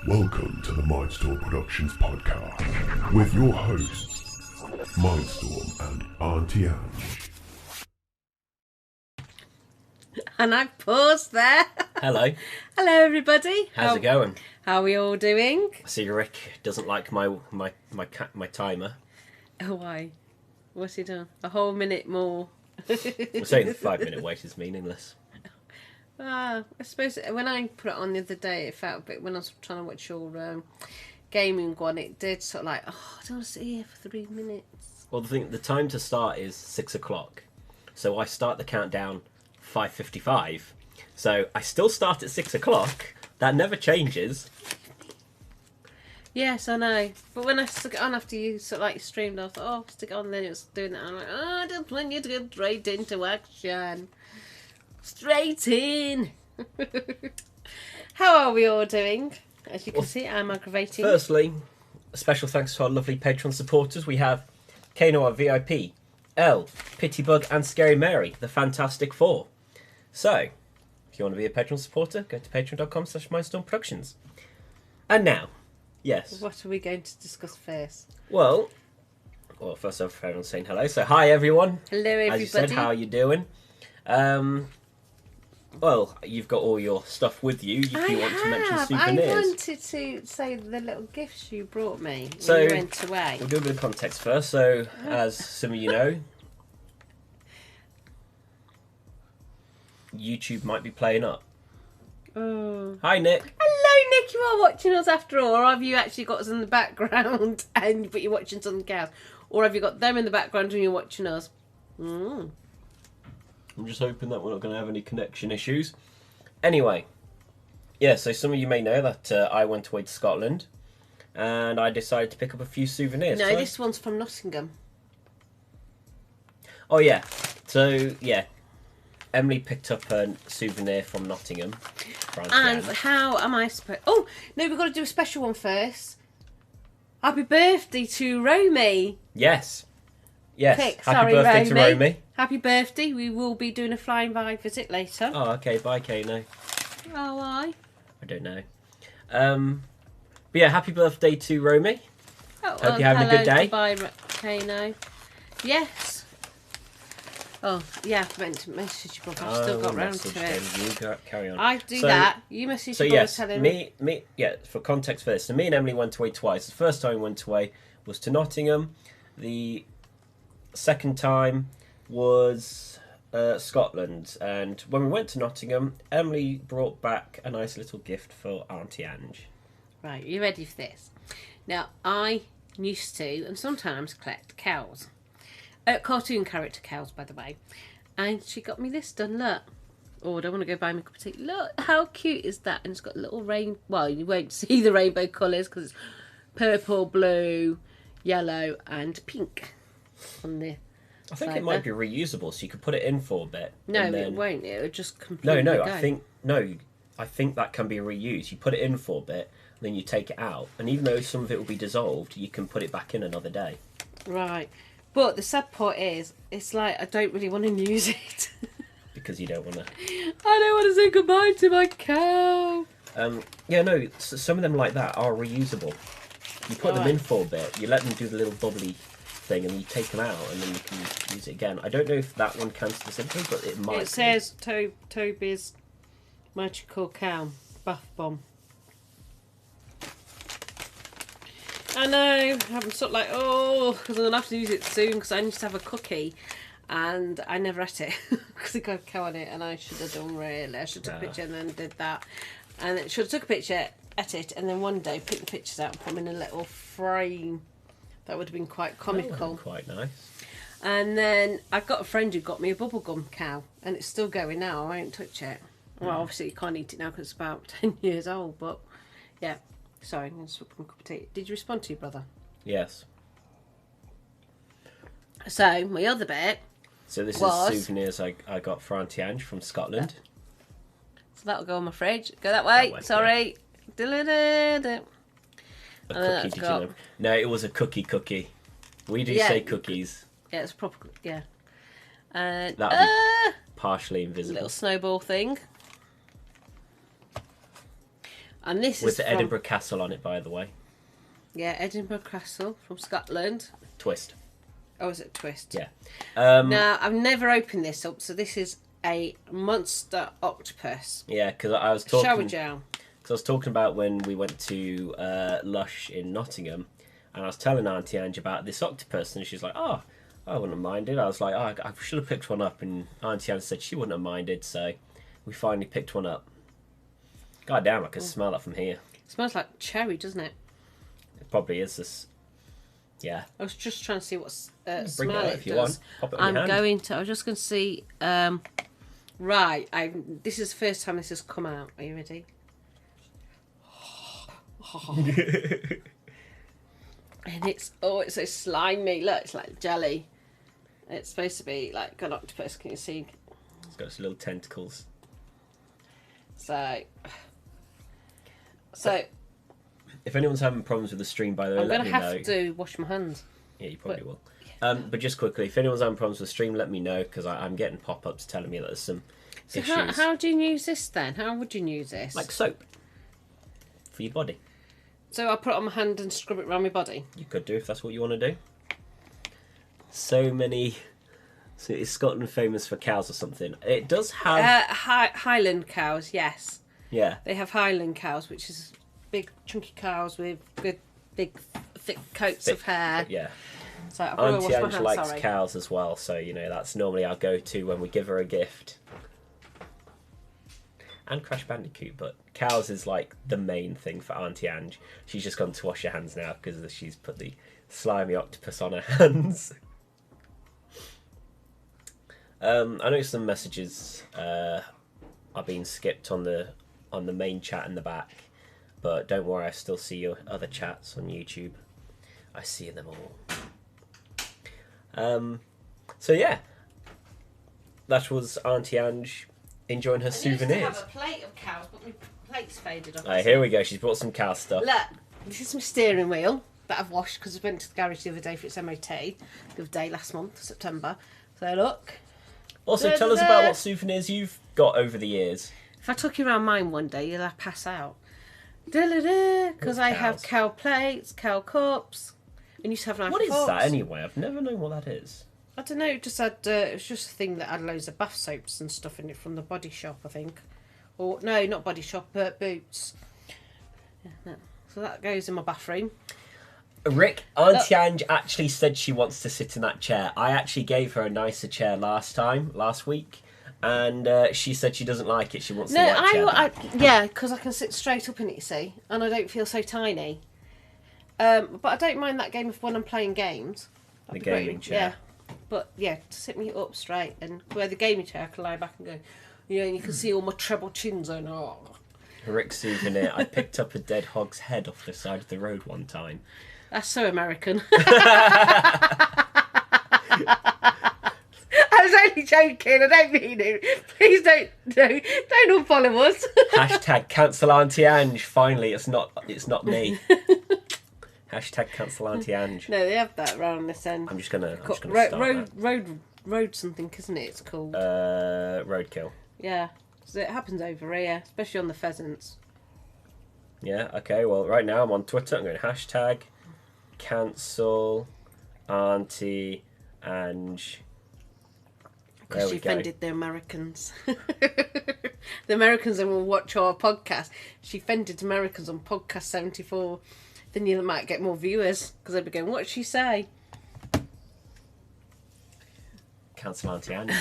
Welcome to the Mindstorm Productions podcast with your hosts, Mindstorm and Auntie Ange. And I paused there. Hello. Hello, everybody. How's it going? How are we all doing? I see Rick doesn't like my timer. Oh, why? What's he done? A whole minute more. I'm saying the 5-minute wait is meaningless. I suppose when I put it on the other day, it felt a bit, when I was trying to watch your gaming one, it did sort of like, oh, I don't want to sit here for 3 minutes. Well, the time to start is 6 o'clock. So I start the countdown 5:55. So I still start at 6 o'clock. That never changes. Yes, I know. But when I stuck it on after you sort of like streamed, I thought, oh, stick it on, then it was doing that. I'm like, oh, I just want you to get straight into action. Straight in. How are we all doing? As you can see, I'm aggravating. Firstly, a special thanks to our lovely Patreon supporters. We have Caino, our VIP, Elle, Pitybug, and Scary Mary, the Fantastic Four. So, if you want to be a Patreon supporter, go to patreon.com/mindstormproductions. And now, yes. What are we going to discuss first? Well, first off, everyone's saying hello. So, hi everyone. Hello, everybody. As you said, how are you doing? Well, you've got all your stuff with you. If you want to mention souvenirs. I wanted to say the little gifts you brought me when So, you went away. We'll do a bit of context first. So, as some of you know, YouTube might be playing up. Oh. Hi, Nick. Hello, Nick. You are watching us after all, or have you actually got us in the background but you're watching something else? Or have you got them in the background and you're watching us? Mm. I'm just hoping that we're not going to have any connection issues. Anyway, yeah, so some of you may know that I went away to Scotland and I decided to pick up a few souvenirs. No, this one's from Nottingham. Oh, yeah. So, yeah, Emily picked up a souvenir from Nottingham. And how am I supposed... Oh, no, we've got to do a special one first. Happy birthday to Romy. Yes. Yes. Pick. Happy birthday to Romy. Happy birthday. We will be doing a flying by visit later. Oh, okay. Bye, Caino. Oh, why? I don't know. But yeah, happy birthday to Romy. Oh, Hope you're having a good day. Bye, Caino. Yes. Oh, yeah, I meant to message you, but I've still got round to it. You carry on. I do that. You message you, yes, telling me. Yeah, for context for this. So me and Emily went away twice. The first time we went away was to Nottingham. The second time was Scotland. And when we went to Nottingham, Emily brought back a nice little gift for Auntie Ange. Right, you ready for this? Now, I used to, and sometimes, collect cows. Cartoon character cows, by the way. And she got me this done, look. Oh, I don't want to go buy me a cup of tea. Look, how cute is that? And it's got little rain... Well, you won't see the rainbow colours because it's purple, blue, yellow and pink on the I think it might be reusable, so you could put it in for a bit. No, and then... it won't. It'll just completely No, go. I think that can be reused. You put it in for a bit, then you take it out. And even though some of it will be dissolved, you can put it back in another day. Right. But the sad part is, it's like I don't really want to use it. Because you don't want to... I don't want to say goodbye to my cow. Yeah, no, some of them like that are reusable. You put them in for a bit, you let them do the little bubbly thing, and you take them out, and then you can use it again. I don't know if that one can specifically, but it might. It says Toby's Magical Cow Bath Bomb. I know, I'm sort of like, oh, because I'm going to have to use it soon, because I used to have a cookie, and I never ate it, because it got a cow on it, and I should have done really. I should have took a picture and then did that. And it should have took a picture, ate it, and then one day pick the pictures out and put them in a little frame. That would have been quite comical. That would have been quite nice. And then I got a friend who got me a bubblegum cow, and it's still going now. I won't touch it. Well, obviously you can't eat it now because it's about 10 years old, but yeah. Sorry, I'm going to swap my cup of tea. Did you respond to your brother? Yes. So, my other bit So this is souvenirs I got for Auntie Ange from Scotland. So that'll go on my fridge. Go that way. Sorry. Yeah. A cookie, did you know? No, it was a cookie. We do say cookies. Yeah, it's proper. Yeah. And that would be partially invisible. Little snowball thing. And this with is the from, Edinburgh Castle on it, by the way. Yeah, Edinburgh Castle from Scotland. Twist. Oh, is it Twist? Yeah. Now, I've never opened this up, so this is a monster octopus. Yeah, because I was talking. Shower gel. Because I was talking about when we went to Lush in Nottingham, and I was telling Auntie Ange about this octopus, and she's like, "Oh, I wouldn't have minded." I was like, "Oh, I should have picked one up," and Auntie Ange said she wouldn't have minded, so we finally picked one up. God damn, I can smell it from here. It smells like cherry, doesn't it? It probably is this. Yeah. I was just trying to see what Bring smell it out it if you does. want. Pop it on your hand. I was just going to see. Right, this is the first time this has come out. Are you ready? And it's so slimy. Look, it's like jelly. It's supposed to be like an octopus. Can you see? It's got its little tentacles. So if anyone's having problems with the stream, by the way, I'm let going me to know. have to wash my hands. Yeah, you probably will. But just quickly, if anyone's having problems with the stream, let me know, because I'm getting pop-ups telling me that there's some So issues. how do you use this then? How would you use this? Like soap. For your body. So I put it on my hand and scrub it around my body? You could do, if that's what you want to do. So many... So is Scotland famous for cows or something? It does have... Highland cows, yes. Yeah. They have Highland cows, which is big, chunky cows with good, big, thick coats of hair. Yeah. So I've got to Auntie wash my Ange hands, likes sorry. cows as well, so, you know, that's normally our go-to when we give her a gift. And Crash Bandicoot, but cows is like the main thing for Auntie Ange. She's just gone to wash her hands now because she's put the slimy octopus on her hands. I know some messages are being skipped on the main chat in the back, but don't worry, I still see your other chats on YouTube. I see them all. So yeah, that was Auntie Ange enjoying her souvenirs. I used to have a plate of cows, but my plate's faded off. Alright, here we go. She's brought some cow stuff. Look, this is my steering wheel that I've washed because I went to the garage the other day for its MOT. The other day, last month, September. So look. Also, tell us about what souvenirs you've got over the years. If I took you around mine one day, you'll have pass out. Because I have cow plates, cow cups. And used to have nice What is forks. that anyway? I've never known what that is. I don't know, it just had, it was just a thing that had loads of bath soaps and stuff in it from the Body Shop, I think. Or, no, not Body Shop, but Boots. Yeah, no. So that goes in my bathroom. Rick, Auntie Ange actually said she wants to sit in that chair. I actually gave her a nicer chair last week, and she said she doesn't like it. She wants the white chair. Yeah, because I can sit straight up in it, you see, and I don't feel so tiny. But I don't mind that game when I'm playing games. The gaming chair. Yeah. But yeah, to sit me up straight and where the gaming chair I can lie back and go, you know, and you can see all my treble chins and all. Rick's souvenir. I picked up a dead hog's head off the side of the road one time. That's so American. I was only joking. I don't mean it. Please don't unfollow us. Hashtag cancel Auntie Ange. Finally, it's not me. Hashtag cancel Auntie Ange. No, they have that around this end. I'm just gonna start that. Road something, isn't it? It's called roadkill. Yeah, so it happens over here, especially on the pheasants. Yeah. Okay. Well, right now I'm on Twitter. I'm going hashtag cancel Auntie Ange. Because she offended the Americans. The Americans that will watch our podcast. She offended Americans on podcast 74. Then you might get more viewers because they'll be going, what did she say? Cancel Auntie Ange.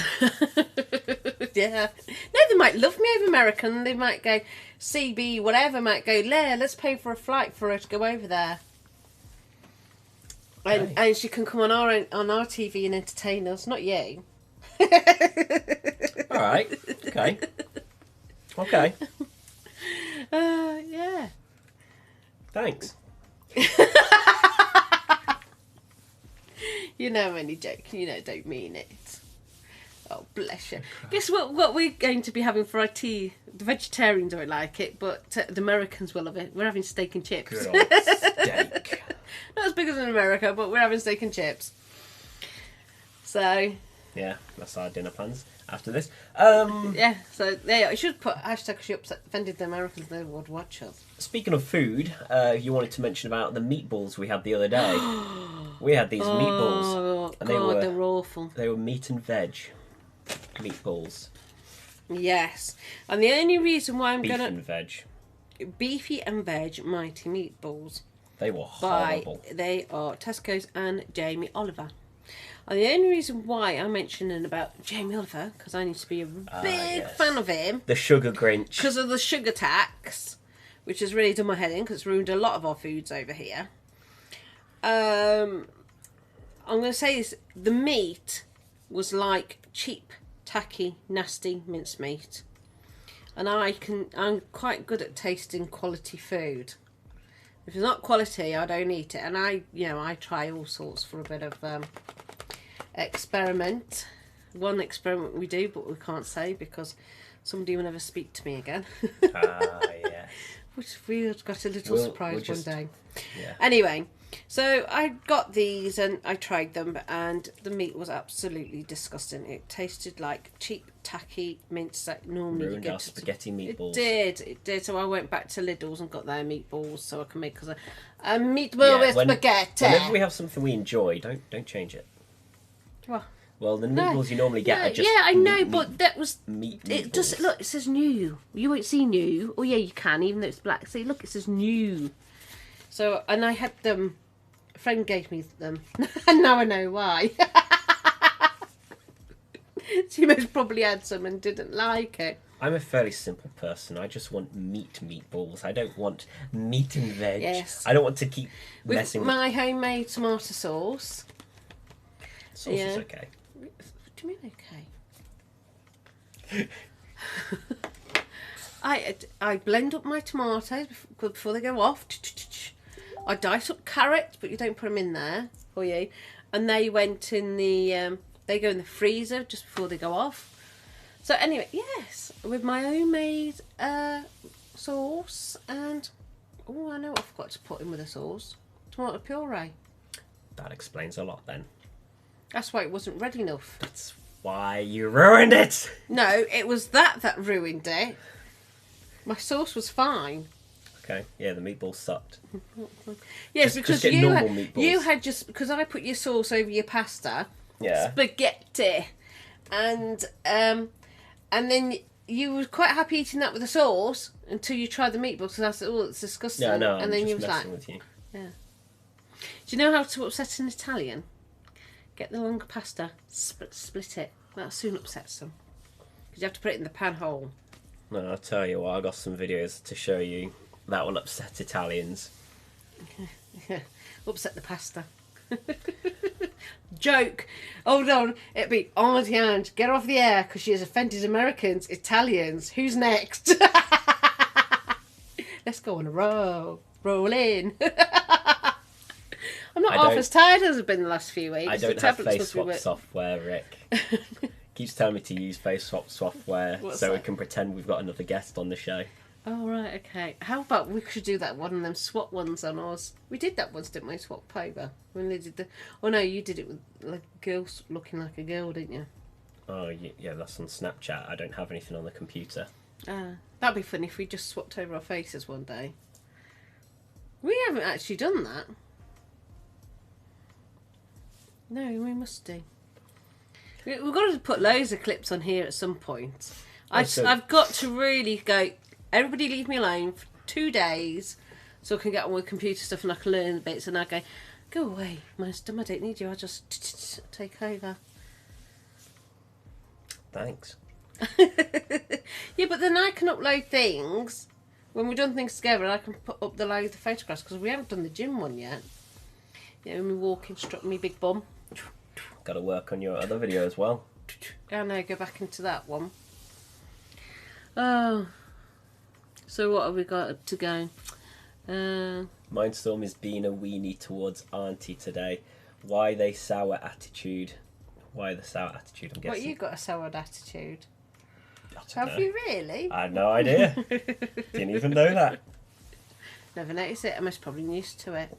Yeah. No, they might love me over American. They might go, CB, whatever, might go, let's pay for a flight for her to go over there. And she can come on our TV and entertain us, not you. All right. Okay. Okay. Yeah. Thanks. You know I'm only joking, you know, don't mean it. Oh, bless you. Guess what we're going to be having for our tea? The vegetarians don't like it, but the Americans will love it. We're having steak and chips. Good old steak. Not as big as in America, but we're having steak and chips. So, Yeah, that's our dinner plans after this. Yeah, so there you should put hashtag she offended the Americans, they would watch us. Speaking of food, you wanted to mention about the meatballs we had the other day. We had these meatballs. Oh, And God, they were awful. They were meat and veg meatballs. Yes. And the only reason why I'm Beef going to... and veg. Beefy and veg mighty meatballs. They were horrible. They are Tesco's and Jamie Oliver. And the only reason why I'm mentioning about Jamie Oliver, because I need to be a big fan of him. The sugar Grinch. Because of the sugar tax, which has really done my head in, because it's ruined a lot of our foods over here. I'm going to say this. The meat was like cheap, tacky, nasty mincemeat. And I'm quite good at tasting quality food. If it's not quality, I don't eat it. And I try all sorts for a bit of experiment. One experiment we do, but we can't say because somebody will never speak to me again. Yeah. Which we got a little surprise one day. Yeah. Anyway, so I got these and I tried them, and the meat was absolutely disgusting. It tasted like cheap, tacky mince that normally Ruined you our get. spaghetti meatballs. It did. So I went back to Lidl's and got their meatballs so I can make a meatball with spaghetti. Whenever we have something we enjoy, don't change it. What? Well, the meatballs you normally get are just I know, but that was meat meatballs. it. Just look, it says new. You won't see new. Oh yeah, you can, even though it's black. See, look, it says new. So, and I had them. A friend gave me them, and now I know why. She most probably had some and didn't like it. I'm a fairly simple person. I just want meatballs. I don't want meat and veg. Yes. I don't want to keep With messing my homemade tomato sauce. Sauce is okay. What do you mean okay? I blend up my tomatoes before they go off. I dice up carrots, but you don't put them in there, for you. And they went in the they go in the freezer just before they go off. So anyway, yes, with my homemade sauce and I know what I forgot to put in with the sauce. Tomato puree. That explains a lot then. That's why it wasn't red enough. That's why you ruined it. No, it was that ruined it. My sauce was fine. Okay, yeah, the meatballs sucked. Yes, Just because get normal meatballs. you had just because I put your sauce over your pasta. Yeah. Spaghetti, and then you were quite happy eating that with the sauce until you tried the meatballs because I said, "Oh, it's disgusting." Yeah, no, and I'm then just you was messing like, with you. "Yeah." Do you know how to upset an Italian? Get the longer pasta, split it. That soon upsets them because you have to put it in the pan hole. No, I'll tell you what, I got some videos to show you that will upset Italians. Upset the pasta. Joke. Hold on. It'd be Auntie Ange, get her off the air because she has offended Americans, Italians. Who's next? Let's go on a roll. Roll in. I'm not half as tired as I've been the last few weeks. I don't have face swap software, Rick. Keeps telling me to use face swap software so we can pretend we've got another guest on the show. Oh, right, okay. How about we should do that one of them swap ones on ours? We did that once, didn't we? Swap over. When they did the... Oh, no, you did it with like girls looking like a girl, didn't you? Oh, yeah, that's on Snapchat. I don't have anything on the computer. That'd be funny if we just swapped over our faces one day. We haven't actually done that. No, we must do. We've got to put loads of clips on here at some point. I've got to really go... Everybody leave me alone for 2 days so I can get on with computer stuff and I can learn the bits and I go away, Master, I don't need you, I'll just take over. Thanks. Yeah, but then I can upload things. When we've done things together, I can upload the photographs because we haven't done the gym one yet. Yeah, when we walk in, struck me big bum. Got to work on your other video as well. Oh no, go back into that one. Oh... So what have we got to go? Mindstorm is being a weenie towards Auntie today. Why the sour attitude? Why the sour attitude, I'm guessing. What, you got a sour attitude? Have you really? I had no idea. Didn't even know that. Never noticed it. I must probably used to it.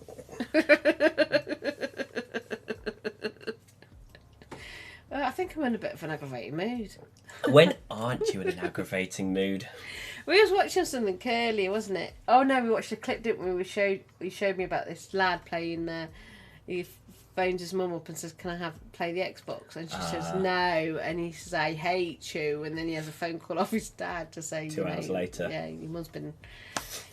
I think I'm in a bit of an aggravating mood. When aren't you in an aggravating mood? We was watching something earlier, wasn't it? Oh no, we watched a clip, didn't we? You showed me about this lad playing. He phones his mum up and says, "Can I play the Xbox?" And she says no, and he says, "I hate you." And then he has a phone call off his dad to say, 2 hours later, yeah, your mum's been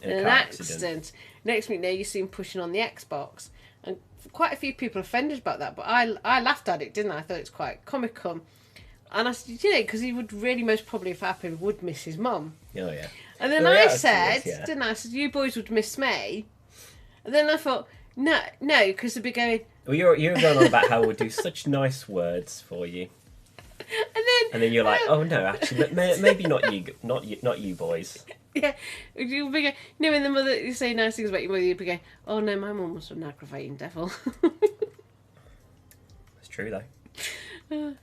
in an accident. Next week, now you see him pushing on the Xbox, and quite a few people are offended about that. But I laughed at it, didn't I? I thought it's quite comical. And I said, because he would really most probably, if happened, would miss his mum. Oh, yeah. And then I said, didn't I? I said, you boys would miss me. And then I thought, no, because they'd be going... Well, you're going on about how we'll do such nice words for you. And then you're like, oh, no, actually, maybe not you boys. Yeah. You'll be going, when the mother, you say nice things about your mother, you'd be going, oh, no, my mum was an aggravating devil. It's true, though.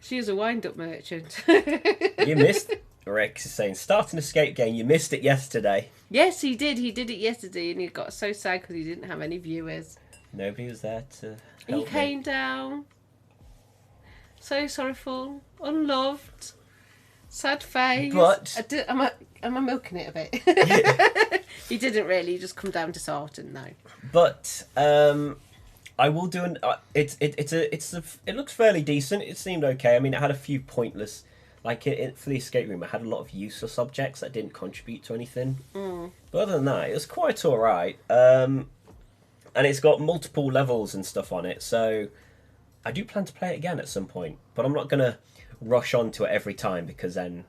She is a wind-up merchant. You missed... Rick is saying, start an escape game, you missed it yesterday. Yes, he did. He did it yesterday, and he got so sad because he didn't have any viewers. Nobody was there to help He came down. So sorrowful. Unloved. Sad face. But... Am I milking it a bit? He didn't really. He just come down to sort and no. But... I will do an. It looks fairly decent. It seemed okay. I mean, it had a few pointless, like for the escape room, it had a lot of useless objects that didn't contribute to anything. But other than that, it was quite all right. And it's got multiple levels and stuff on it, so I do plan to play it again at some point. But I'm not gonna rush onto it every time because then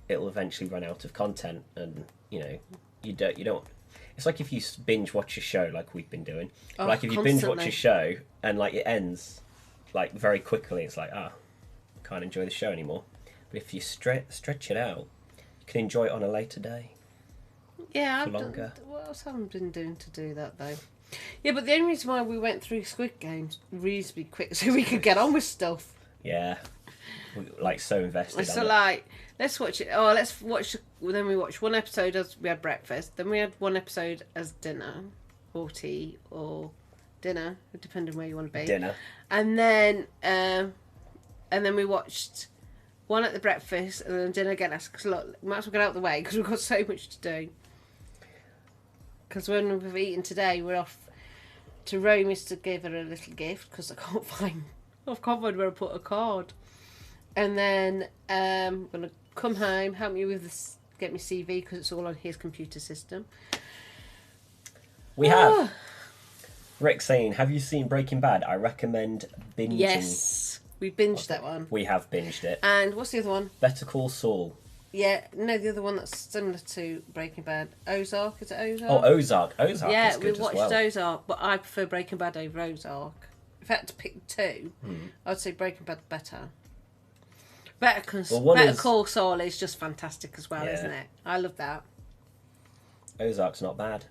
it'll eventually run out of content, and you don't. It's like if you binge watch a show like we've been doing. Like if you binge watch a show and like it ends like very quickly, it's like can't enjoy the show anymore. But if you stretch it out, you can enjoy it on a later day. Yeah, what else have I been doing to do that though? Yeah, but the only reason why we went through Squid Games reasonably quick so we could get on with stuff. Yeah, we like so invested. So like, let's watch it. Oh, let's watch. Then we watched one episode as we had breakfast. Then we had one episode as dinner, or tea, or dinner, depending where you want to be. Dinner. And then we watched one at the breakfast, and then dinner again. Because look, we might as well get out of the way because we've got so much to do. Because when we've eaten today, we're off to Romy's to give her a little gift because I can't find where I put a card. And then I'm going to come home, help me with this, get my CV because it's all on his computer system. We have. Rick saying, have you seen Breaking Bad? I recommend binging. Yes, we binged that one. We have binged it. And what's the other one? Better Call Saul. Yeah, no, the other one that's similar to Breaking Bad. Ozark, is it Ozark? Oh, Ozark. Ozark is good we watched as well. Ozark, but I prefer Breaking Bad over Ozark. If I had to pick two, I'd say Breaking Bad better. Better Call Saul is just fantastic as well, isn't it? I love that. Ozark's not bad.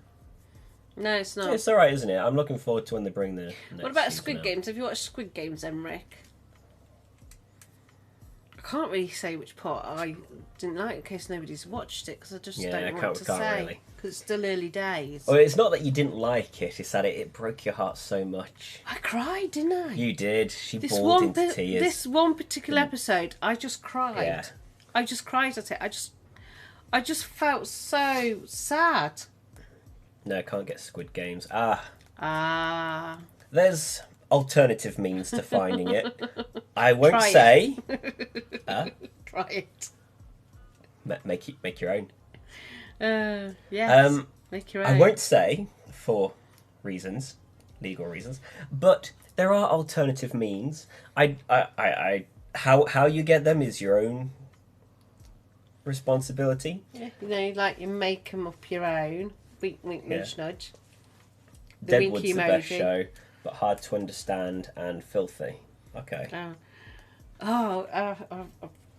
No, it's not. It's alright, isn't it? I'm looking forward to when they bring the next What about season Squid out. Games? Have you watched Squid Games then, Rick? I can't really say which part I didn't like in case nobody's watched it because I just don't know what to say. Really. Because it's still early days. Well, it's not that you didn't like it, it's that it broke your heart so much. I cried, didn't I? You did. She bawled into tears. This one particular episode, I just cried. Yeah. I just cried at it. I just felt so sad. No, can't get Squid Games. There's alternative means to finding it. I won't say. Try it. Make your own. Yes. Make your own. I won't say for reasons, legal reasons, but there are alternative means. How you get them is your own responsibility. Yeah, like you make them up your own. Wink, wink, nudge, nudge. Deadwood's the best show, but hard to understand and filthy. Okay. I've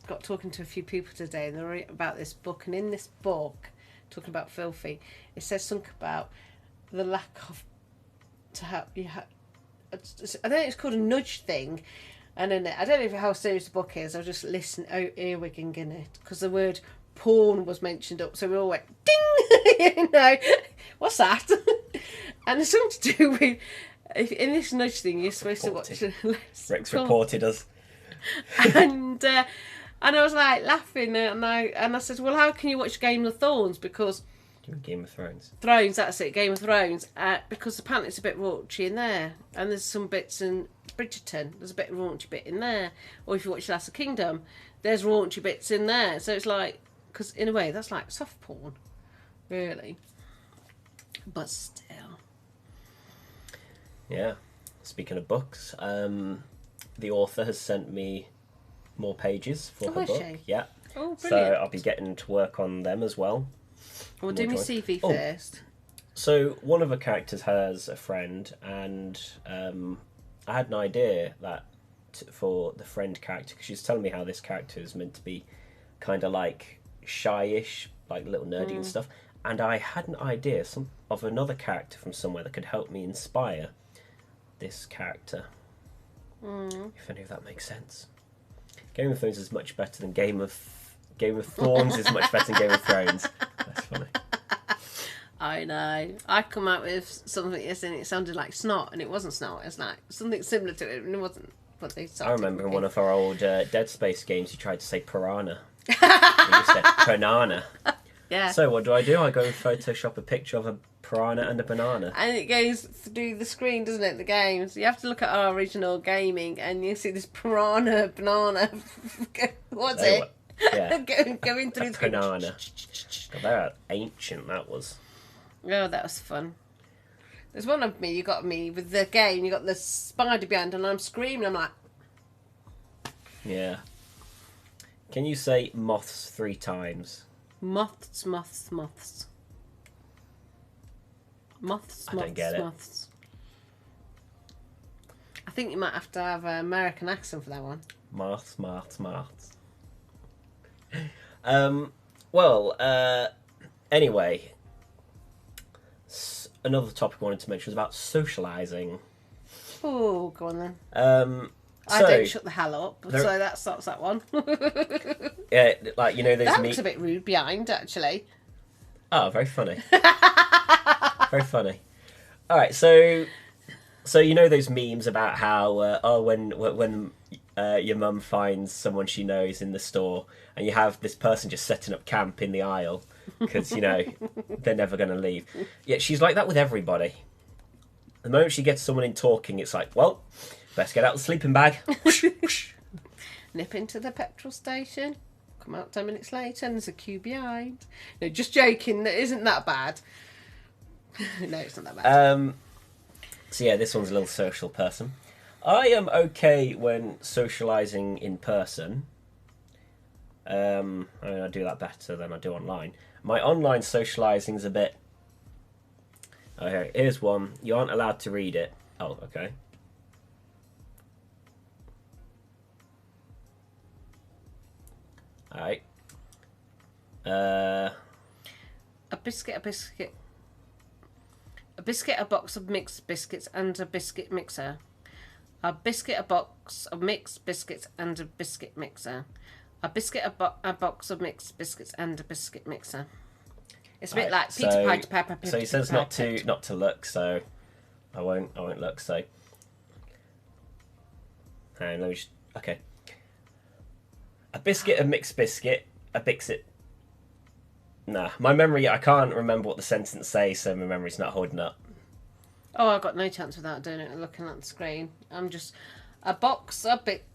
got talking to a few people today, and they're about this book, and in this book, talking about filthy, it says something about the lack of I don't think it's called a nudge thing, and in it, I don't know how serious the book is. I'll just listen, earwigging in it because the word porn was mentioned up, so we all went ding. What's that? And it's something to do with in this nudge thing. You're supposed to watch. Rick's reported us. And I was like laughing, and I said, well, how can you watch Game of Thrones? Because Game of Thrones. That's it, Game of Thrones. Because apparently it's a bit raunchy in there, and there's some bits in Bridgerton. There's a bit of raunchy bit in there. Or if you watch Last Kingdom, there's raunchy bits in there. So it's like, because in a way that's like soft porn, really. But still. Yeah. Speaking of books, the author has sent me more pages for her book. She? Yeah. Oh, brilliant. So I'll be getting to work on them as well. We'll do my CV first. So one of the characters has a friend, and I had an idea that for the friend character, because she was telling me how this character is meant to be kind of like shy-ish, like a little nerdy and stuff. And I had an idea of another character from somewhere that could help me inspire this character. If any of that makes sense. Game of Thrones is much better than Game of Thorns is much better than Game of Thrones. That's funny. I know. I come out with something yesterday and it sounded like snot, and it wasn't snot. It was like something similar to it, and it wasn't. But they I remember in one of our old Dead Space games, you tried to say piranha. You said banana. Yeah. So what do? I go and Photoshop a picture of a piranha and a banana. And it goes through the screen, doesn't it? The games. You have to look at our original gaming, and you see this piranha banana. What's it? Yeah. going through the banana. God, they're ancient. That was. Oh, that was fun. There's one of me. You got me with the game. You got the spider behind, and I'm screaming. I'm like. Yeah. Can you say moths 3 times? Moths, moths, moths. Moths, I don't get it. moths. I think you might have to have an American accent for that one. Moths. Anyway, another topic I wanted to mention was about socialising. Oh, go on then. I So, don't shut the hell up, so that stops that one. yeah, like, you know, those That looks a bit rude behind, actually. Oh, very funny. Very funny. All right, so you know those memes about how when your mum finds someone she knows in the store, and you have this person just setting up camp in the aisle because you know they're never going to leave. Yeah, she's like that with everybody. The moment she gets someone in talking, it's like, well, best get out the sleeping bag. Nip into the petrol station. Come out 10 minutes later and there's a queue behind. No, just joking. It isn't that bad. No, it's not that bad. So yeah, this one's a little social person. I am okay when socialising in person. I mean, I do that better than I do online. My online socialising's a bit... Okay, here's one. You aren't allowed to read it. Oh, okay. Alright. A biscuit, a box of mixed biscuits and a biscuit mixer. A biscuit, a box of mixed biscuits and a biscuit mixer. A biscuit, a box of mixed biscuits and a biscuit mixer. It's a bit like Peter Piper Pepper. So he says not to look, so I won't look. So, and let me just, okay. A biscuit, a mixed biscuit, a bixit. Nah, my memory, I can't remember what the sentence says, so my memory's not holding up. Oh, I've got no chance without doing it and looking at the screen. I'm just a box of biscuits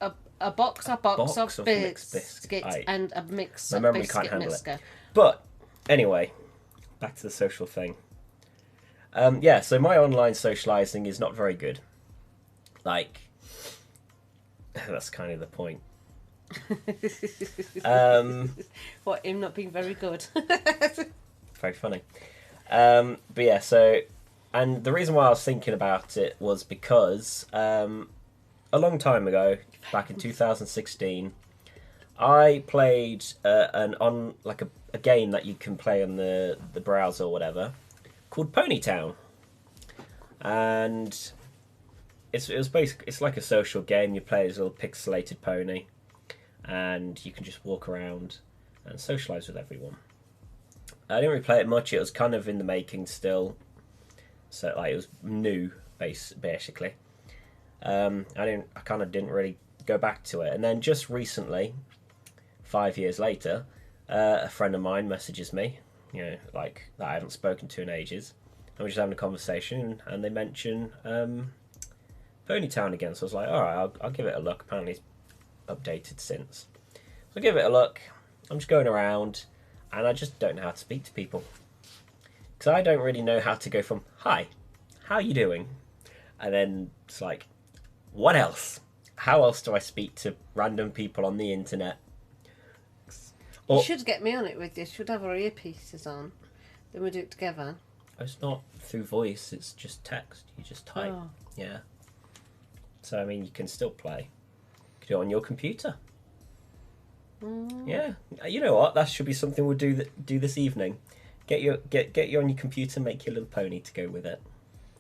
and a mix of biscuit mixer. But anyway, back to the social thing. Yeah, so my online socialising is not very good. Like, that's kind of the point. What, him not being very good? Very funny. But yeah, so, and the reason why I was thinking about it was because a long time ago, back in 2016, I played a game that you can play on the browser or whatever called Ponytown, and it's like a social game. You play as a little pixelated pony, and you can just walk around and socialise with everyone. I didn't really play it much. It was kind of in the making still, so like it was new, basically. I kind of didn't really go back to it. And then just recently, 5 years later, a friend of mine messages me, you know, like that I haven't spoken to in ages. And we're just having a conversation, and they mention Ponytown again. So I was like, all right, I'll give it a look. Apparently it's updated since. So I give it a look. I'm just going around, and I just don't know how to speak to people. Because I don't really know how to go from, hi, how you doing? And then it's like, what else? How else do I speak to random people on the internet? You should get me on it with you. Should have our earpieces on. Then we do it together. It's not through voice, it's just text. You just type. Oh. Yeah. So, I mean, you can still play. You can do it on your computer. Yeah. You know what? That should be something we'll do this evening. Get you on your computer, make your little pony to go with it.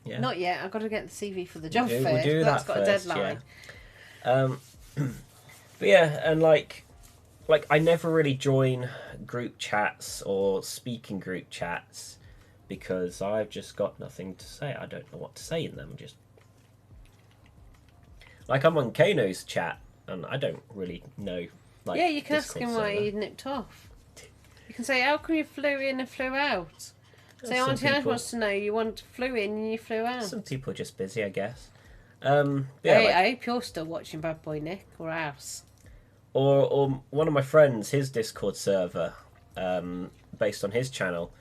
Yeah. Not yet. I've got to get the CV for the job first. We'll do That's that got first, a deadline. Yeah. But yeah, and like I never really join group chats or speak in group chats because I've just got nothing to say. I don't know what to say in them. Just like I'm on Caino's chat and I don't really know. Like, yeah, you can ask Discord him why server. he nipped off. You can say, how come you flew in and flew out? Say, Some Auntie Ange people- wants to know you flew in and you flew out. Some people are just busy, I guess. Hey, I hope you're still watching Bad Boy Nick or else. Or one of my friends, his Discord server, based on his channel,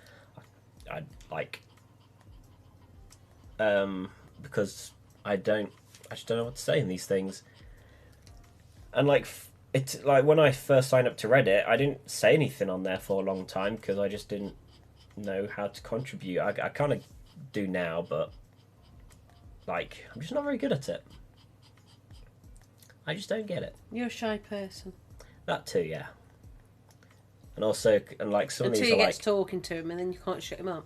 I like, because I just don't know what to say in these things. And like when I first signed up to Reddit, I didn't say anything on there for a long time because I just didn't know how to contribute. I kind of do now, but like I'm just not very good at it. I just don't get it. You're a shy person. That too, yeah. And also, and like some Until of these you are get like, talking to him and then you can't shut him up.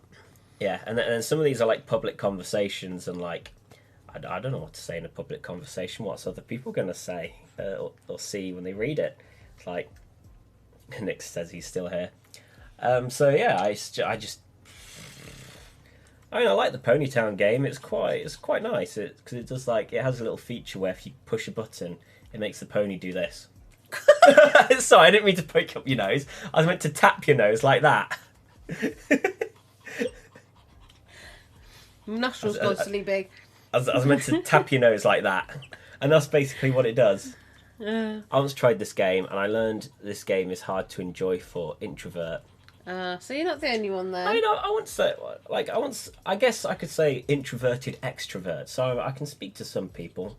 yeah, and then some of these are like public conversations, and like I don't know what to say in a public conversation. What's other people going to say or see when they read it? It's like Nick says he's still here. So yeah, I mean, I like the Ponytown game. It's quite nice because it does like it has a little feature where if you push a button, it makes the pony do this. Sorry, I didn't mean to poke up your nose. I was meant to tap your nose like that. Nostrils constantly big. I was meant to tap your nose like that, and that's basically what it does. I once tried this game, and I learned this game is hard to enjoy for introvert. So you're not the only one there. I mean, I wouldn't say like I guess I could say introverted extrovert. So I can speak to some people,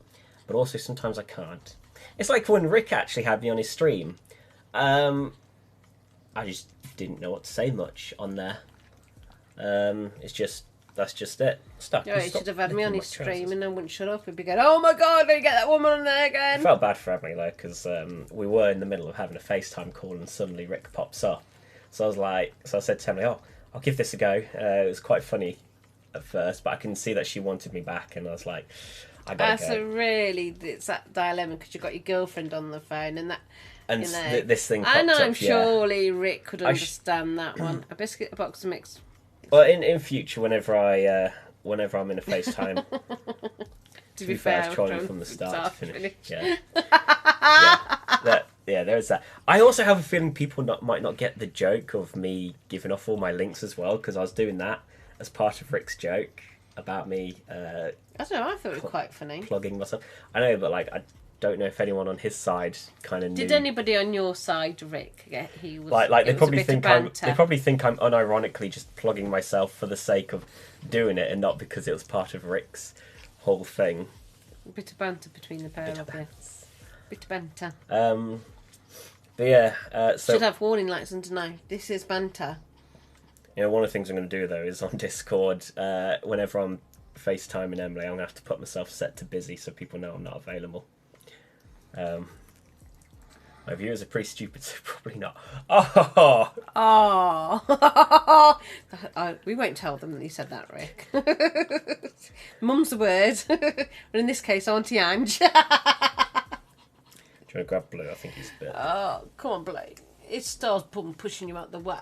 but also sometimes I can't. It's like when Rick actually had me on his stream. I just didn't know what to say much on there. That's just it. Stop. Yeah, he should have had me on his stream and I wouldn't shut up. He'd be going, oh my god, they get that woman on there again. I felt bad for Emily though, because we were in the middle of having a FaceTime call and suddenly Rick pops up. So I said to Emily, I'll give this a go. It was quite funny at first, but I can see that she wanted me back, and I was like, I gotta go. So really, it's that dilemma because you've got your girlfriend on the phone and that. And you know, this thing popped and up, I'm surely Rick could I understand that one. A biscuit, a box of mix. Well, in future, whenever I'm in a FaceTime, to be fair, I was trolling from the start to finish. Yeah. There's that. I also have a feeling people might not get the joke of me giving off all my links as well, because I was doing that as part of Rick's joke about me. I don't know. I thought it was quite funny. Plugging myself. I know, but like I don't know if anyone on his side kind of knew. Did anybody on your side, Rick? Yeah, he was. Like they probably think I'm banter. unironically just plugging myself for the sake of doing it, and not because it was part of Rick's whole thing. A bit of banter between the pair of you. Bit of banter. But yeah, so should have warning lights under now. This is banter. you know, one of the things I'm going to do though is on Discord. Whenever I'm FaceTiming Emily, I'm going to have to put myself set to busy so people know I'm not available. My viewers are pretty stupid, so probably not. We won't tell them that you said that, Rick. Mum's the word. But in this case, Auntie Ange. Do you want to grab Blue? I think he's a bit... Oh, come on, Blake. It starts pushing you out the way.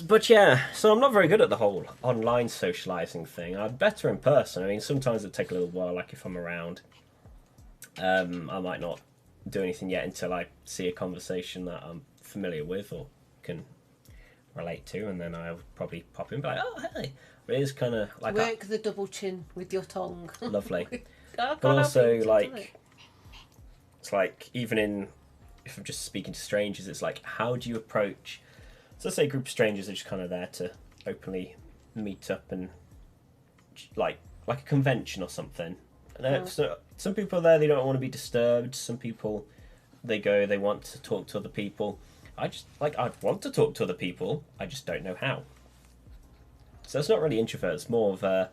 But yeah, so I'm not very good at the whole online socialising thing. I'm better in person. I mean, sometimes it take a little while, like if I'm around. I might not do anything yet until I see a conversation that I'm familiar with or can relate to, and then I'll probably pop in and be like, oh, hey. But it is kind of like... Work the double chin with your tongue. Lovely. But But also, like... It's like, even in... If I'm just speaking to strangers, it's like, how do you approach... So let's say a group of strangers are just kind of there to openly meet up and... Like a convention or something. And so some people are there, they don't want to be disturbed. Some people, they go, they want to talk to other people. I'd want to talk to other people, I just don't know how. So it's not really introvert, it's more of an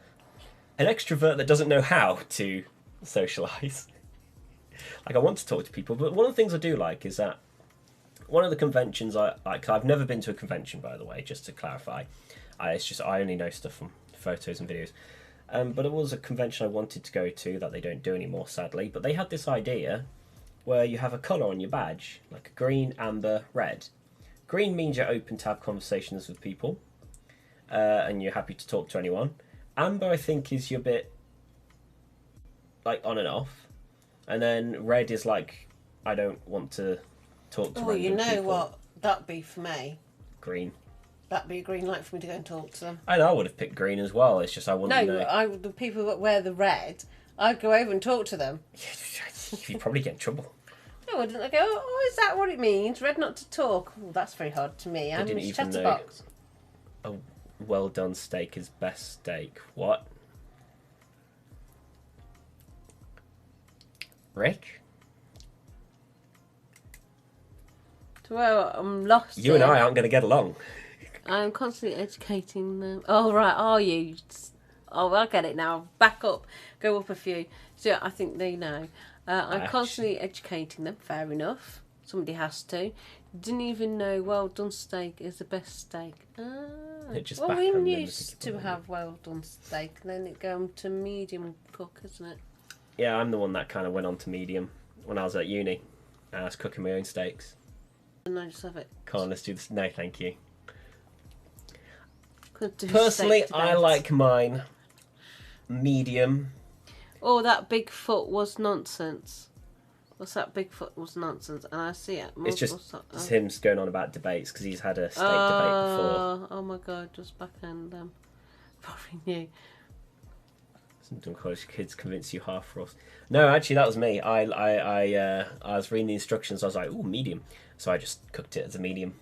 extrovert that doesn't know how to socialise. Like, I want to talk to people, but one of the things I do like is that one of the conventions I like, I've never been to a convention, by the way, just to clarify. I only know stuff from photos and videos. But it was a convention I wanted to go to that they don't do anymore, sadly. But they had this idea where you have a colour on your badge, like green, amber, red. Green means you're open to have conversations with people, and you're happy to talk to anyone. Amber, I think, is you're a bit like on and off. And then red is like, I don't want to talk to random you know people. what? That'd be for me. Green. That'd be a green light for me to go and talk to them. I know, I would have picked green as well. It's just I wouldn't know. The people that wear the red, I'd go over and talk to them. You'd probably get in trouble. No, I wouldn't. I go, oh, is that what it means? Red not to talk. Oh, that's very hard to me. I'm didn't a even know. chatterbox. A well done steak is best steak. What? Rick? Well, I'm lost. You and I aren't going to get along. I'm constantly educating them. Oh, right, are you? Oh, I get it now. Back up. Go up a few. So I think they know. I'm constantly educating them. Fair enough. Somebody has to. Didn't even know well done steak is the best steak. Well, we used to have well done steak. Then it go to medium cook, isn't it? Yeah, I'm the one that kind of went on to medium when I was at uni. I was cooking my own steaks. And I just have it. Can't, let's do this. No, thank you. Personally, I like mine medium. Oh, that Bigfoot was nonsense. What's that? Bigfoot was nonsense, and I see it. It's just it's him going on about debates because he's had a steak debate before. Oh my god, just backhand them. Probably knew. Some college kids convince you half roast. No, actually, that was me. I was reading the instructions. I was like, ooh, medium. So I just cooked it as a medium.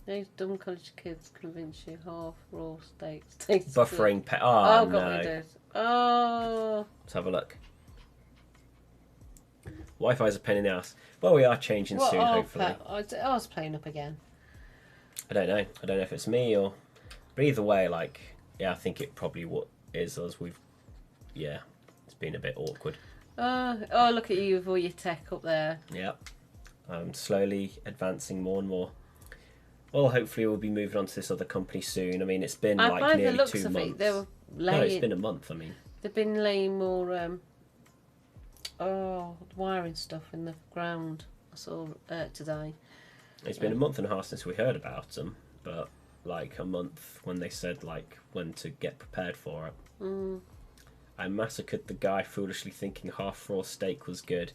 Those dumb college kids convince you half raw steaks. Buffering God, no. we did. Oh. Let's have a look. Wi-Fi's a pain in the ass. Well, we are changing soon, hopefully. I was playing up again. I don't know. I don't know if it's me or... But either way, like... Yeah, I think it probably is us. Yeah, it's been a bit awkward. Oh, look at you with all your tech up there. Yep. I'm slowly advancing more and more. Well, hopefully we'll be moving on to this other company soon. I mean, it's been like nearly 2 months. They were laying... No, it's been a month, I mean. They've been laying more... wiring stuff in the ground. I saw today. It's been a month and a half since we heard about them, but like a month when they said like when to get prepared for it. I massacred the guy foolishly thinking half raw steak was good.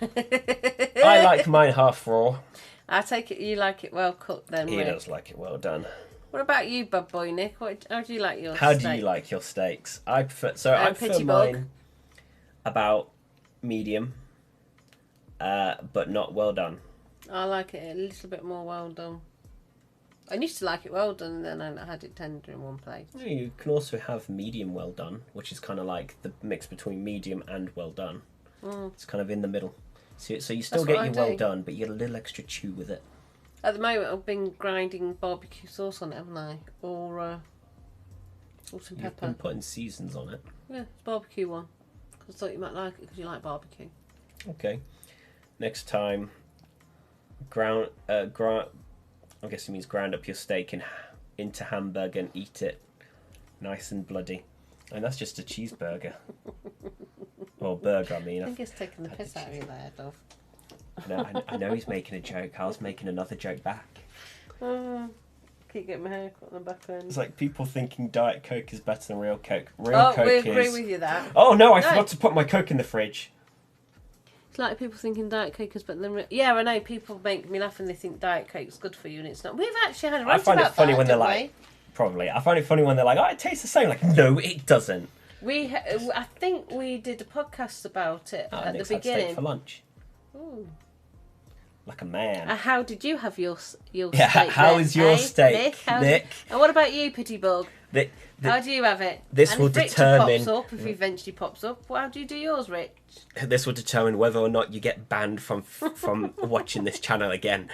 I like mine half raw. I take it you like it well cooked then. He does like it well done. What about you, bad boy Nick? How do you like your How steak? do you like your steaks? I prefer mine about medium, but not well done. I like it a little bit more well done. I used to like it well done, and then I had it tender in one plate. You can also have medium well done, which is kind of like the mix between medium and well done. It's kind of in the middle. So you still get your well done, but you get a little extra chew with it. At the moment, I've been grinding barbecue sauce on it, haven't I? Or salt and pepper. You've been putting seasons on it. Yeah, it's a barbecue one. Because I thought you might like it because you like barbecue. Okay. Next time, I guess it means grind up your steak into hamburger and eat it nice and bloody. And that's just a cheeseburger. Well, burger, I mean. I think it's taking the piss out of you there, Dove. I know he's making a joke. I was making another joke back. Come keep getting my hair cut on the back end. It's like people thinking Diet Coke is better than real Coke. We agree with you that. Oh no, I forgot to put my Coke in the fridge. It's like people thinking Diet Coke is better than real... Yeah, I know, people make me laugh and they think Diet Coke's good for you and it's not. We've actually had a rant about that, I find it funny when they're like... Probably. I find it funny when they're like, oh, it tastes the same. Like, no, it doesn't. I think we did a podcast about it at the beginning. Steak for lunch. Ooh. Like a man. How did you have your steak? How is your steak, Nick? And what about you, Pitybug? How do you have it? This will determine... Pops up, if he eventually pops up, how do you do yours, Rich? This will determine whether or not you get banned from watching this channel again.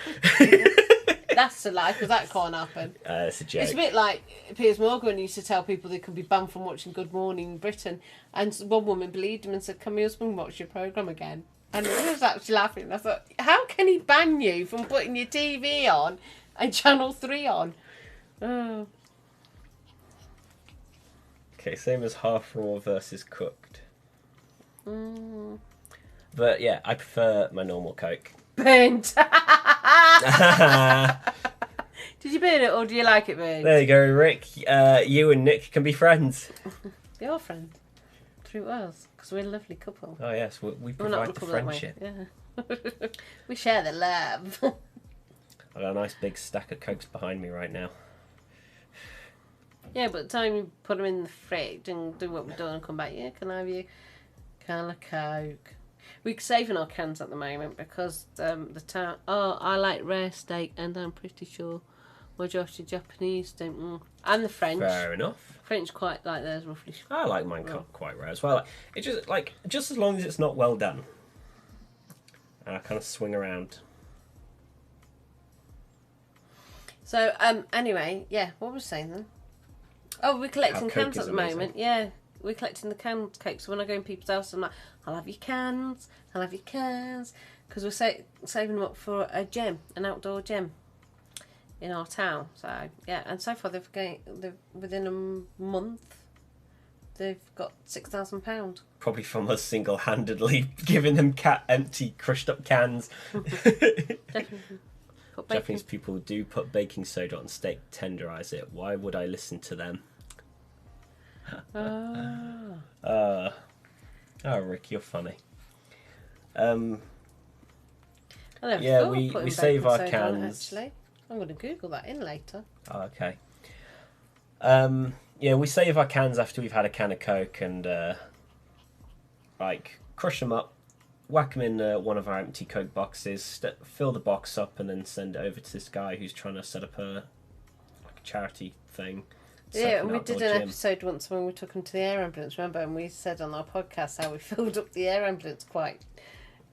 That's a lie, because that can't happen. It's a joke. It's a bit like Piers Morgan used to tell people they could be banned from watching Good Morning Britain, and one woman believed him and said, "Can my husband watch your programme again?" And I was actually laughing. I thought, how can he ban you from putting your TV on and Channel 3 on? Oh. Okay, same as half raw versus cooked. Mm. But yeah, I prefer my normal Coke. Burnt. Did you burn it or do you like it burnt? There you go, Rick. You and Nick can be friends. They are friends. Through us, because we're a lovely couple. Oh yes, we provide the friendship. Yeah. We share the love. I've got a nice big stack of Cokes behind me right now. Yeah, but the time you put them in the fridge and do what we've done and come back, yeah, can I have you can of Coke? We're saving our cans at the moment because the town... Oh, I like rare steak and I'm pretty sure my Josh the Japanese don't... And the French. Fair enough. French quite like theirs roughly. I like mine quite rare as well. It's just as long as it's not well done. And I kind of swing around. So, anyway, yeah, what was I saying then? Oh, we're collecting cans at the moment. Yeah, we're collecting the canned Coke. So when I go in people's house, I'm like, I'll have your cans, I'll have your cans. Because we're saving them up for a gym, an outdoor gym in our town. So, yeah, and so far they've within a month, they've got £6,000. Probably from us single-handedly giving them empty, crushed-up cans. Definitely. Japanese people do put baking soda on steak to tenderize it. Why would I listen to them? Oh, Rick, you're funny. Yeah, we save our cans. Actually, I'm going to Google that in later. Oh, okay. Yeah, we save our cans after we've had a can of Coke and crush them up, whack them in one of our empty Coke boxes, fill the box up, and then send it over to this guy who's trying to set up a charity thing. Yeah, and we did an episode once when we took him to the air ambulance, remember? And we said on our podcast how we filled up the air ambulance quite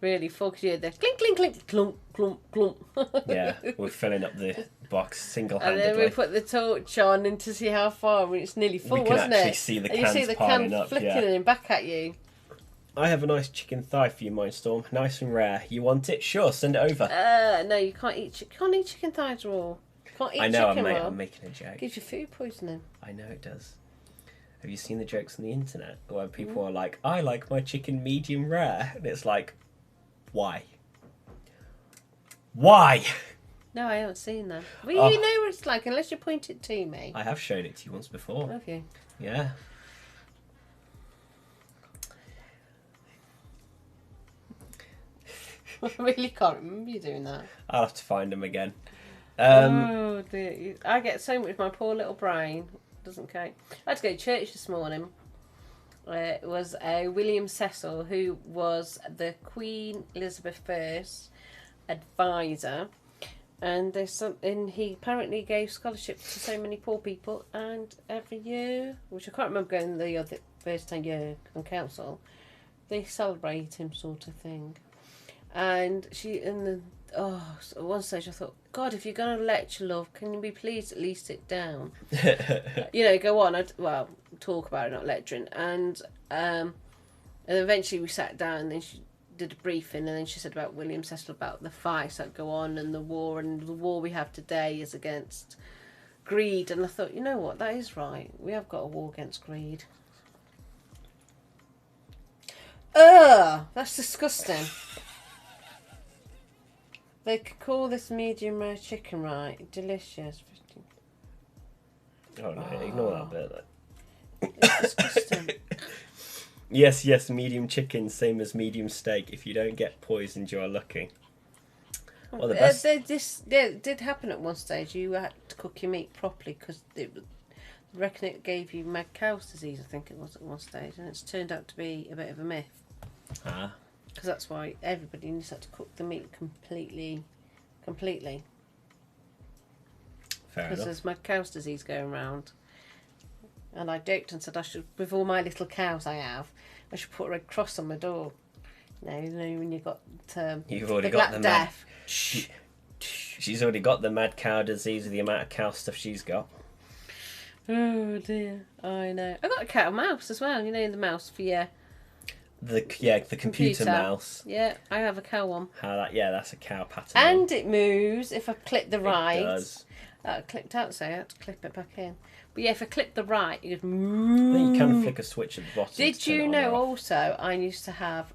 really full, because you had the clink, clink, clink, clunk, clunk, clunk. Yeah, we're filling up the box single-handedly. And then we put the torch on and to see how far, when it's nearly full, wasn't it? We can actually see the cans you see the piling can up, flicking back at you. I have a nice chicken thigh for you, Mindstorm. Nice and rare. You want it? Sure, send it over. No, you can't eat chicken thighs raw. Can't eat I know, chicken raw. I'm making a joke. Gives you food poisoning. I know it does. Have you seen the jokes on the internet where people are like, I like my chicken medium rare? And it's like, why? Why? No, I haven't seen that. Well, you know what it's like, unless you point it to me. I have shown it to you once before. Have you? Yeah. I really can't remember you doing that. I'll have to find them again. Oh dear. I get so much, my poor little brain doesn't cope. I had to go to church this morning. It was William Cecil, who was the Queen Elizabeth I's advisor, and he apparently gave scholarships to so many poor people, and every year, which I can't remember going the first year on council, they celebrate him, sort of thing. And at one stage I thought, God, if you're going to lecture, love, can you be pleased at least sit down? Go on. Talk about it, not lecturing. And eventually we sat down and then she did a briefing, and then she said about William Cecil, about the fights that go on and the war we have today is against greed. And I thought, you know what, that is right. We have got a war against greed. Ugh, that's disgusting. They could call this medium rare chicken, right? Delicious. Oh no, ignore that bit. It's disgusting. Yes, medium chicken, same as medium steak. If you don't get poisoned, you are lucky. Well, the best... It did happen at one stage. You had to cook your meat properly because I reckon it gave you mad cow's disease, I think it was at one stage, and it's turned out to be a bit of a myth. Ah. Because that's why everybody needs to cook the meat completely. Fair Because enough. there's mad cow's disease going around. And I joked and said I should, with all my little cows I have, I should put a red cross on my door. You know when you've got You've already the got Black the Death. She's already got the mad cow disease with the amount of cow stuff she's got. Oh dear, I know. I got a cat and mouse as well. You know the mouse for your The computer mouse. Yeah, I have a cow one. That's a cow pattern. And it moves if I click the right. It does. It clicked out, so I had to clip it back in. But yeah, if I click the right, it goes. I think you can flick a switch at the bottom. Did you know also I used to have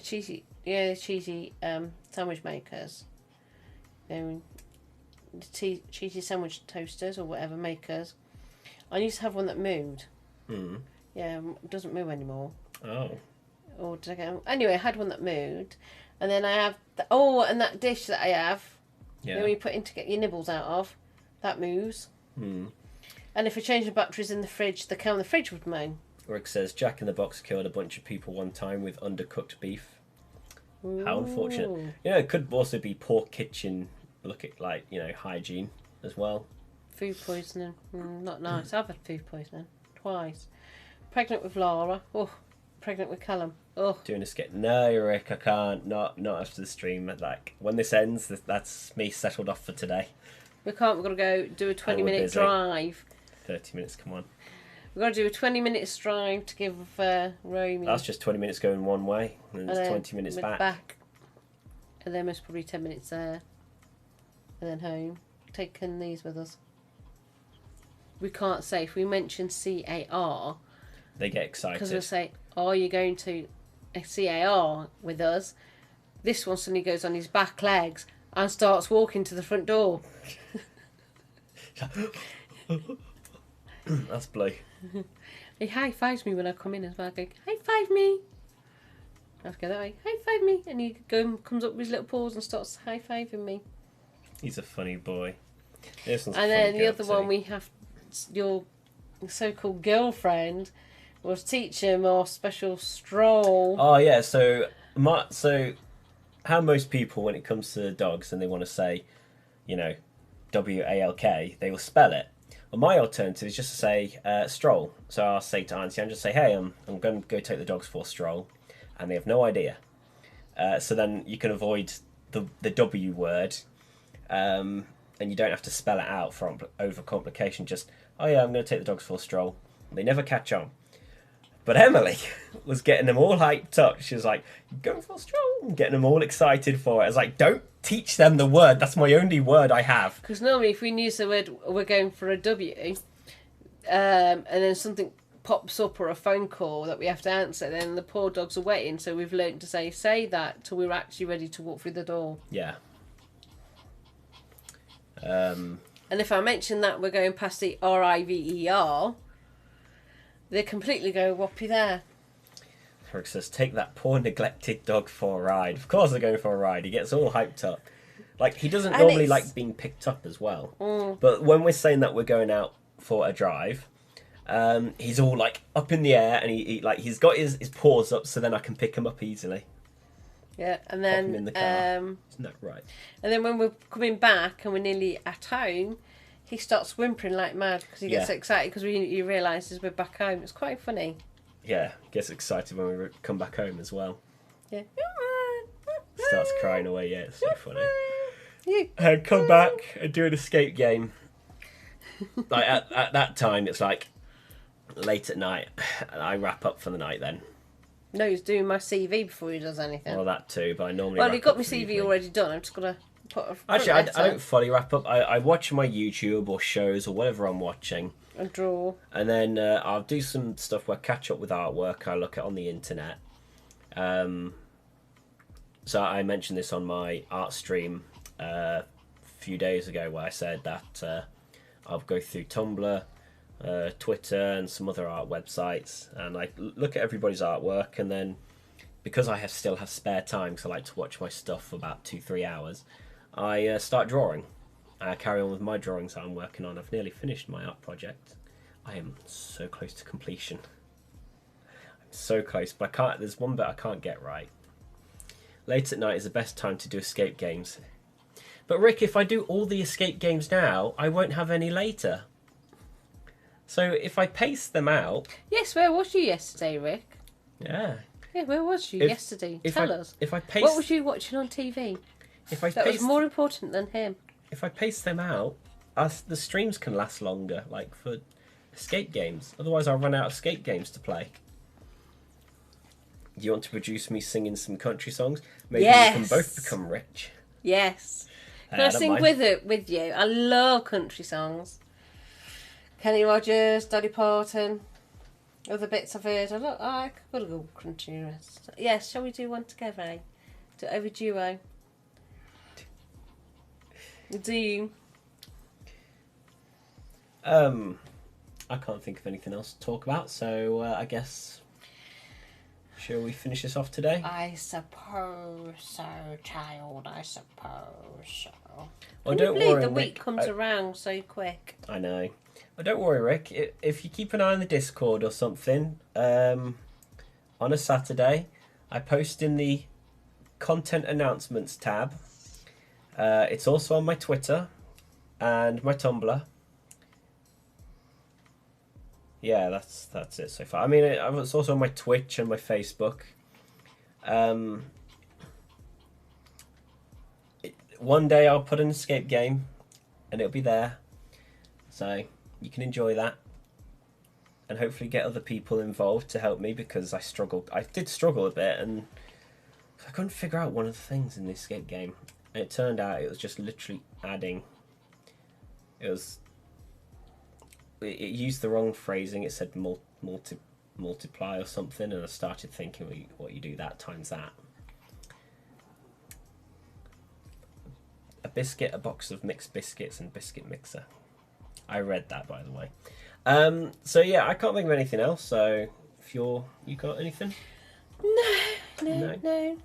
cheesy sandwich makers. Cheesy sandwich toasters or whatever makers. I used to have one that moved. Yeah, it doesn't move anymore. Oh. Or did I get... Anyway, I had one that moved. And then I have... and that dish that I have, you know, when you put in to get your nibbles out of, that moves. And if I change the batteries in the fridge, the cow in the fridge would moan. Rick says, Jack in the Box killed a bunch of people one time with undercooked beef. Ooh. How unfortunate. You know, it could also be poor kitchen, hygiene as well. Food poisoning. Not nice. I've had food poisoning twice. Pregnant with Laura. Oh, pregnant with Callum. Oh. Doing a skit. No, Rick, I can't. Not after the stream. Like, when this ends, that's me settled off for today. We can't. We've got to go do a 20-minute drive. 30 minutes, come on. We've got to do a 20-minute drive to give Romy. That's just 20 minutes going one way, and then it's 20 minutes back. And then there's probably 10 minutes there. And then home. Taking these with us. We can't say. If we mention CAR... They get excited. Because we'll say, are you going to a CAR with us? This one suddenly goes on his back legs and starts walking to the front door. That's blue. He high-fives me when I come in as well. I go, high-five me. I'll go that way, high-five me. And he comes up with his little paws and starts high-fiving me. He's a funny boy. And then the other one, we have your so-called girlfriend was teaching him our special stroll. Oh, yeah. So how most people, when it comes to dogs and they want to say, WALK, they will spell it. Well, my alternative is just to say stroll. So I'll say to Auntie Ange, just say, hey, I'm going to go take the dogs for a stroll. And they have no idea. So then you can avoid the W word. And you don't have to spell it out for overcomplication. Just, oh yeah, I'm going to take the dogs for a stroll. They never catch on. But Emily was getting them all hyped up. She was like, going for a stroll. Getting them all excited for it. I was like, don't teach them the word. That's my only word I have. Because normally if we use the word, we're going for a W, and then something pops up or a phone call that we have to answer, then the poor dogs are waiting. So we've learned to say that till we're actually ready to walk through the door. Yeah. And if I mention that we're going past the RIVER, they completely go whoppy there. Rick says, take that poor neglected dog for a ride. Of course they're going for a ride. He gets all hyped up. Like, he doesn't normally like being picked up as well. But when we're saying that we're going out for a drive, he's all like up in the air and he's got his paws up so then I can pick him up easily. Yeah, and then pop him in the car. Isn't that right? And then when we're coming back and we're nearly at home, he starts whimpering like mad because he gets excited because he realises we're back home. It's quite funny. Yeah, gets excited when we come back home as well. Yeah. Starts crying away. Yeah, it's so funny. And come back and do an escape game. Like at that time, it's like late at night, and I wrap up for the night then. No, he's doing my CV before he does anything. Well, that too, but I normally. Well, he got my CV already done. I'm just gonna put a. Actually, I don't fully wrap up. I watch my YouTube or shows or whatever I'm watching. A draw. And then I'll do some stuff where I catch up with artwork I look at on the internet. So I mentioned this on my art stream a few days ago where I said that I'll go through Tumblr Twitter and some other art websites, and I look at everybody's artwork, and then because I still have spare time, because I like to watch my stuff for about 2-3 hours, I start drawing. I carry on with my drawings that I'm working on. I've nearly finished my art project. I am so close to completion. I'm so close, but I can't. There's one bit I can't get right. Late at night is the best time to do escape games. But Rick, if I do all the escape games now, I won't have any later. So if I pace them out... Yes, where was you yesterday, Rick? Yeah. Yeah, where was you yesterday? Tell us. If I pace... What was you watching on TV? That was more important than him. If I pace them out, the streams can last longer, like for escape games. Otherwise I'll run out of escape games to play. Do you want to produce me singing some country songs? Maybe we can both become rich. Yes. Can I sing with you? I love country songs. Kenny Rogers, Dolly Parton, other bits I've heard. I could go country. Yes, shall we do one together? Eh? Do over duo. Do you? I can't think of anything else to talk about, so I guess... Shall we finish this off today? I suppose so, child. I suppose so. Well, Can you believe the week comes around so quick? I know. Well, don't worry, Rick. If you keep an eye on the Discord or something, on a Saturday, I post in the content announcements tab. It's also on my Twitter and my Tumblr. Yeah, that's it so far. I mean, it's also on my Twitch and my Facebook. One day I'll put an escape game, and it'll be there, so you can enjoy that, and hopefully get other people involved to help me, because I did struggle a bit, and I couldn't figure out one of the things in the escape game, and it turned out it was just literally adding. It used the wrong phrasing. It said multiply or something, and I started thinking, well, what you do that times that. A biscuit, a box of mixed biscuits, and biscuit mixer. I read that, by the way. So yeah, I can't think of anything else. So if you got anything? No.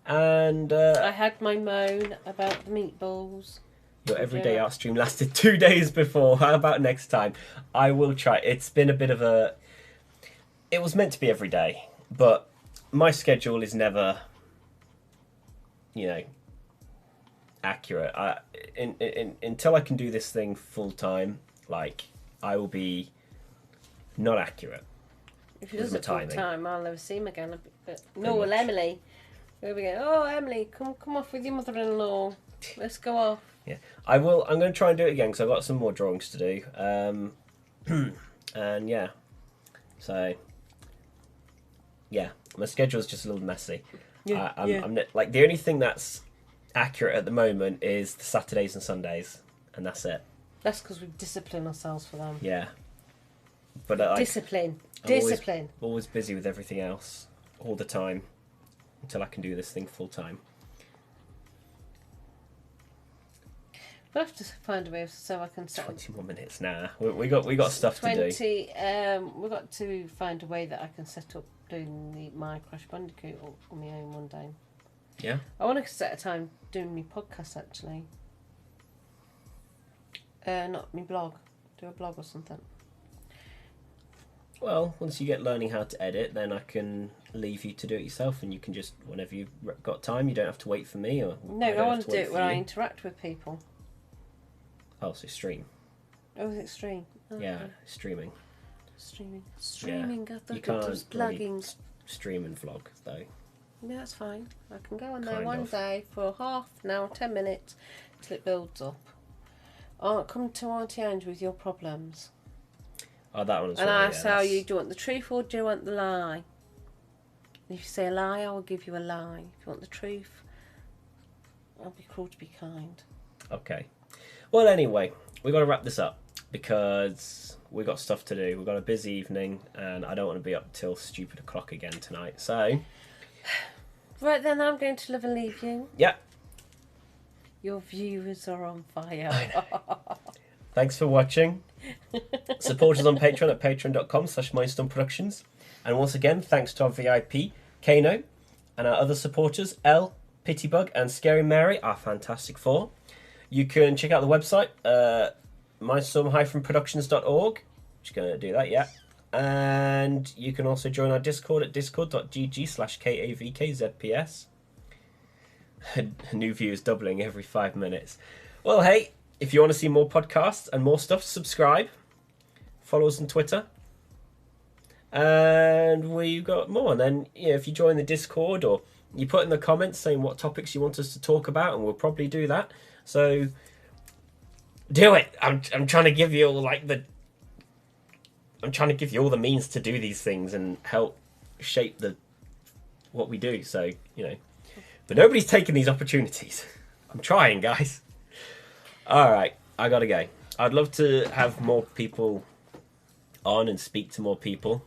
And I had my moan about the meatballs. Your everyday art stream lasted 2 days before. How about next time? I will try. It's been a bit of a... It was meant to be every day, but my schedule is never, accurate. Until I can do this thing full time, I will be not accurate. If he does it full time, I'll never see him again. But no, well, Emily. We'll be going, oh, Emily, come off with your mother-in-law. Let's go off. Yeah, I will. I'm going to try and do it again, because I've got some more drawings to do. And yeah, so yeah, my schedule's just a little messy. I'm like, the only thing that's accurate at the moment is the Saturdays and Sundays, and that's it. That's because we discipline ourselves for them. Yeah, but discipline. Always busy with everything else all the time until I can do this thing full time. We'll have to find a way so I can set 20 more minutes now. We got stuff to do. We've got to find a way that I can set up doing my Crash Bandicoot on my own one day. Yeah. I want to set a time doing my podcast actually. Not my blog. Do a blog or something. Well, once you get learning how to edit, then I can leave you to do it yourself, and you can just, whenever you've got time, you don't have to wait for me. Or no, I want to do it where I interact with people. Oh, so stream. Oh, is it stream? Oh, yeah, okay. Streaming. Yeah. I thought you can't it was plugging. Really stream and vlog, though. Yeah, that's fine. I can go on there one day for half an hour, 10 minutes, till it builds up. Oh, come to Auntie Ange with your problems. Oh, that one as well. And I tell you, do you want the truth or do you want the lie? And if you say a lie, I will give you a lie. If you want the truth, I'll be cruel to be kind. Okay. Well, anyway, we've got to wrap this up because we've got stuff to do. We've got a busy evening and I don't want to be up till stupid o'clock again tonight. So... Right then, I'm going to live and leave you. Yeah. Your viewers are on fire. Thanks for watching. Support us on Patreon at patreon.com/Mindstorm Productions. And once again, thanks to our VIP, Caino, and our other supporters, Elle, Pitybug, and Scary Mary, our Fantastic Four. You can check out the website, mindstorm-productions.org. Just going to do that, yeah. And you can also join our Discord at discord.gg/KAVKZPS. New views doubling every 5 minutes. Well, hey, if you want to see more podcasts and more stuff, subscribe. Follow us on Twitter. And we've got more. And then, if you join the Discord or you put in the comments saying what topics you want us to talk about, and we'll probably do that. So, do it. I'm trying to give you all I'm trying to give you all the means to do these things and help shape what we do. So, but nobody's taking these opportunities. I'm trying, guys. All right, I gotta go. I'd love to have more people on and speak to more people.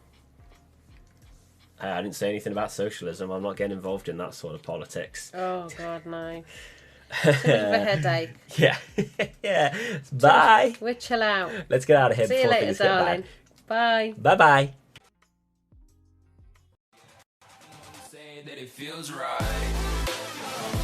I didn't say anything about socialism. I'm not getting involved in that sort of politics. Oh, God, no. It's a bit of a headache. Yeah. Yeah. Bye. We'll chill out. Let's get out of here See you before later, things get darling. bad. Bye. Bye-bye. Say that it feels right.